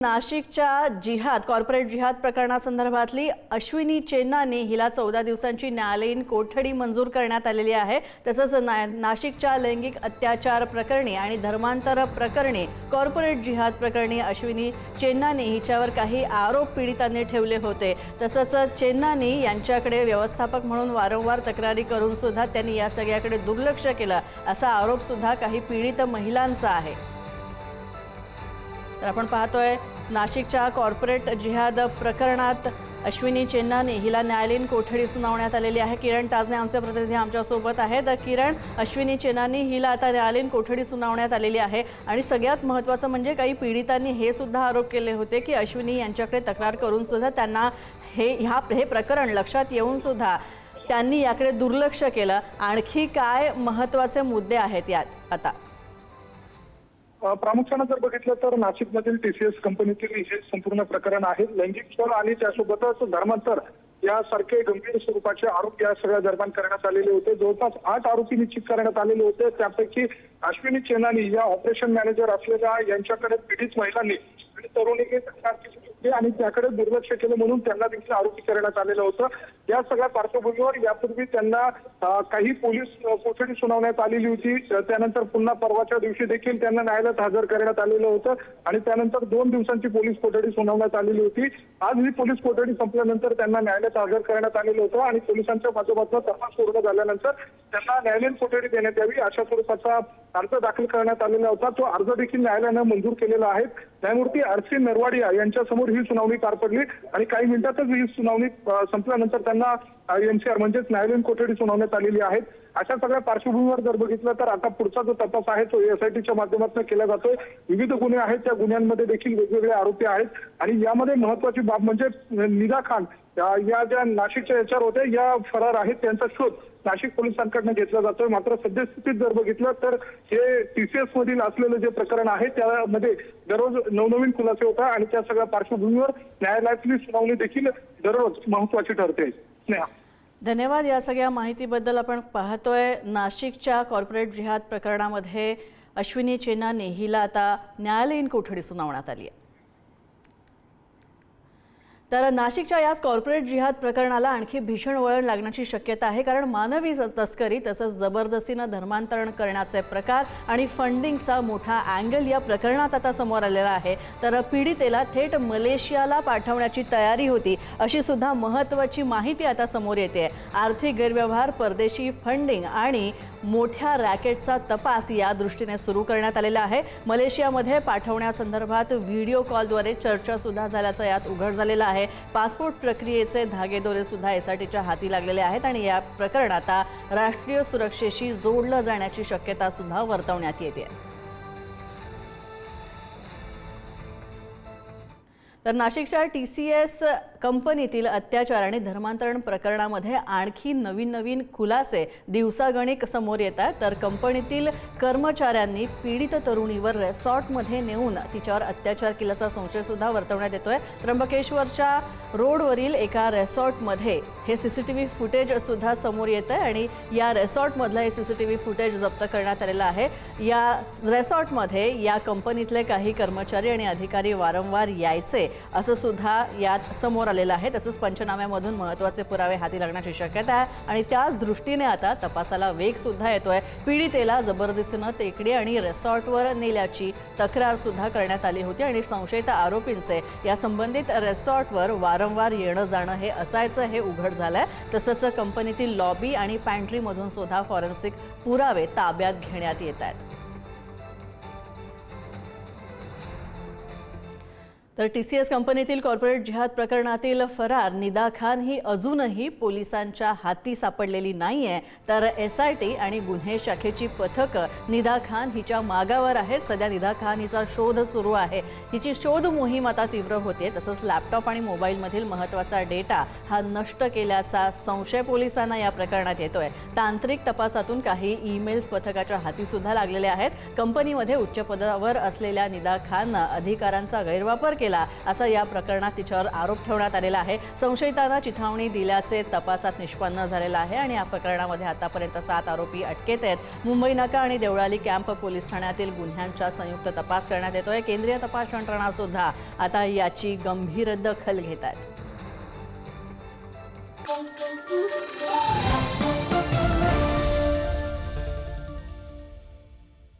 नाशिकच्या जिहाद कॉर्पोरेट जिहाद प्रकरणासंदर्भातली अश्विनी चेन्नानी हिला 14 दिवसांची न्यायालयीन कोठडी मंजूर करण्यात आलेली आहे। तसंच नाशिकच्या लैंगिक अत्याचार प्रकरणी आणि धर्मांतर प्रकरणी कॉर्पोरेट जिहाद प्रकरणी अश्विनी चेन्नानी हिच्यावर काही आरोप पीडितांनी ठेवले होते। तसंच चेन्नानी यांच्याकडे व्यवस्थापक म्हणून वारंवार तक्रारी करून सुद्धा त्यांनी या सगळ्याकडे दुर्लक्ष केलं असा आरोप सुद्धा काही पीडित महिलांचा आहे। तर आपण पाहतोय नाशिकच्या कॉर्पोरेट जिहाद प्रकरणात अश्विनी चेन्नानी हिला न्यायालयीन कोठडी सुनावण्यात आलेली आहे। किरण ताजने आमचे प्रतिनिधी आमच्या सोबत आहेत। किरण, अश्विनी चेन्नानी हिला आता न्यायालयीन कोठडी सुनावण्यात आलेली आहे आणि सगळ्यात महत्त्वाचं म्हणजे काही पीडितांनी हे सुद्धा आरोप केले होते की अश्विनी यांच्याकडे तक्रार करून सुद्धा त्यांना हे प्रकरण लक्षात येऊन सुद्धा त्यांनी याकडे दुर्लक्ष केलं। आणखी काय महत्त्वाचे मुद्दे आहेत यात आता? प्रामुख्याने जर बघितलं तर नाशिकमधील TCS कंपनीतील हे संपूर्ण प्रकरण आहे। लैंगिक छळ आणि त्यासोबतच धर्मांतर यासारखे गंभीर स्वरूपाचे आरोप या सगळ्या दरम्यान करण्यात आलेले होते। जवळपास 8 आरोपी निश्चित करण्यात आलेले होते। त्यापैकी अश्विनी चेन्नानी या ऑपरेशन मॅनेजर असलेल्या यांच्याकडे पीडित महिलांनी आणि तरुणीने तक्रार केली होती आणि त्याकडे दुर्लक्ष केलं म्हणून त्यांना देखील आरोपी करण्यात आलेलं होतं। या सगळ्या पार्श्वभूमीवर यापूर्वी त्यांना काही पोलीस कोठडी सुनावण्यात आलेली होती। त्यानंतर पुन्हा परवाच्या दिवशी देखील त्यांना न्यायालयात हजर करण्यात आलेलं होतं आणि त्यानंतर 2 दिवसांची पोलीस कोठडी सुनावण्यात आलेली होती। आज ही पोलीस कोठडी संपल्यानंतर त्यांना न्यायालयात हजर करण्यात आलेलं होतं आणि पोलिसांच्या माध्यमातून तपास पूर्ण झाल्यानंतर त्यांना न्यायालयीन कोठडी देण्यात यावी अशा स्वरूपाचा अर्ज दाखल करण्यात आलेला होता। तो अर्ज देखील न्यायालयाने मंजूर केलेला आहे। न्यायमूर्ती RC नरवाडिया यांच्यासमोर ही सुनावणी पार पडली आणि काही मिनिटातच ही सुनावणी संपल्यानंतर त्यांना NCR म्हणजेच न्यायालयीन कोठडी सुनावण्यात आलेली आहे। अशा सगळ्या पार्श्वभूमीवर जर बघितलं तर आता पुढचा जो तपास आहे तो SITच्या माध्यमातून केला जातोय। विविध गुन्हे आहेत, त्या गुन्ह्यांमध्ये देखील वेगवेगळे आरोपी आहेत आणि यामध्ये महत्त्वाची बाब म्हणजे निदा खान या ज्या नाशिकच्या याच्यावर होत्या या फरार आहेत। त्यांचा शोध नाशिक पोलिसांकडून घेतला जातोय। मात्र सद्यस्थितीत जर बघितलं तर हे TCS मधील असलेलं जे प्रकरण आहे त्यामध्ये दररोज नवनवीन खुलासे होतात आणि त्या सगळ्या पार्श्वभूमीवर न्यायालयातली सुनावणी देखील दररोज महत्त्वाची ठरते। धन्यवाद या सगळ्या माहितीबद्दल। आपण पाहतोय नाशिकच्या कॉर्पोरेट जिहाद प्रकरणामध्ये अश्विनी चेन्नानी हिला आता न्यायालयीन कोठडी सुनावण्यात आली आहे। तर नाशिकच्या याच कॉर्पोरेट जिहाद प्रकरणाला आणखी भीषण वळण लागण्याची शक्यता आहे, कारण मानवी तस्करी तसंच जबरदस्तीनं धर्मांतरण करण्याचे प्रकार आणि फंडिंगचा मोठा अँगल या प्रकरणात आता समोर आलेला आहे। तर पीडितेला थेट मलेशियाला पाठवण्याची तयारी होती अशी सुद्धा महत्त्वाची माहिती आता समोर येते। आर्थिक गैरव्यवहार, परदेशी फंडिंग आणि मोठ्या रॅकेटचा तपास या दृष्टीने सुरू करण्यात आलेला आहे। मलेशियामध्ये पाठवण्यासंदर्भात व्हिडिओ कॉलद्वारे चर्चा सुद्धा झाल्याचं यात उघड झालेलं आहे। पासपोर्ट प्रक्रियेचे धागेदोरे सुद्धा SITच्या हाती लागलेले आहेत आणि या प्रकरण आता राष्ट्रीय सुरक्षेशी जोडलं जाण्याची शक्यता सुद्धा वर्तवण्यात येते। तर नाशिकच्या TCS कंपनीतील अत्याचार आणि धर्मांतरण प्रकरणामध्ये आणखी नवीन खुलासे दिवसागणिक समोर येतात। तर कंपनीतील कर्मचाऱ्यांनी पीडित तरुणीवर रिसॉर्टमध्ये नेऊन तिच्यावर अत्याचार केल्याचा संशय सुद्धा वर्तवण्यात येतोय। त्र्यंबकेश्वरच्या रोडवरील एका रिसॉर्टमध्ये हे CCTV फुटेज सुद्धा समोर येत आहे आणि या रिसॉर्टमधलं हे CCTV फुटेज जप्त करण्यात आलेलं आहे। या रिसॉर्टमध्ये या कंपनीतले काही कर्मचारी आणि अधिकारी वारंवार यायचे असं सुद्धा यात समोर आलेलं आहे। तसंच पंचनाम्यामधून महत्त्वाचे पुरावे हाती लागण्याची शक्यता आहे आणि त्याच दृष्टीने आता तपासाला वेग सुद्धा येतोय। पीडितेला जबरदस्तीनं टेकडी आणि रिसॉर्टवर नेल्याची तक्रार सुद्धा करण्यात आली होती आणि संशयित आरोपींचे या संबंधित रिसॉर्टवर वारंवार येणं जाणं हे असायचं हे उघड झालंय। तसंच कंपनीतील लॉबी आणि पॅन्ट्रीमधून सुद्धा फॉरेन्सिक पुरावे ताब्यात घेण्यात येत आहेत। तर TCS कंपनीतील कॉर्पोरेट जिहाद प्रकरणातील फरार निदा खान ही अजूनही पोलिसांच्या हाती सापडलेली नाहीये। तर SIT आणि गुन्हे शाखेची पथकं निदा खान हिच्या मागावर आहेत। सध्या निदा खान हिचा शोध सुरू आहे। हिची शोध मोहीम आता तीव्र होते। तसंच लॅपटॉप आणि मोबाईलमधील महत्त्वाचा डेटा हा नष्ट केल्याचा संशय पोलिसांना या प्रकरणात येतोय। तांत्रिक तपासातून काही ईमेल्स पथकाच्या हाती सुद्धा लागलेले आहेत। कंपनीमध्ये उच्च पदावर असलेल्या निदा खाननं अधिकारांचा गैरवापर केला असा या प्रकरणात तिच्यावर आरोप ठेवण्यात आलेला आहे. संशयितांना चिथावणी दिल्याचे तपासात निष्पन्न झालेलं आहे आणि या प्रकरणामध्ये आतापर्यंत 7 आरोपी अटकेत आहेत. मुंबई नाका आणि देवळाली कॅम्प पोलीस ठाण्यातील गुन्ह्यांचा संयुक्त तपास करण्यात येतोय. केंद्रीय तपास यंत्रणा सुद्धा आता याची गंभीर दखल घेत आहे.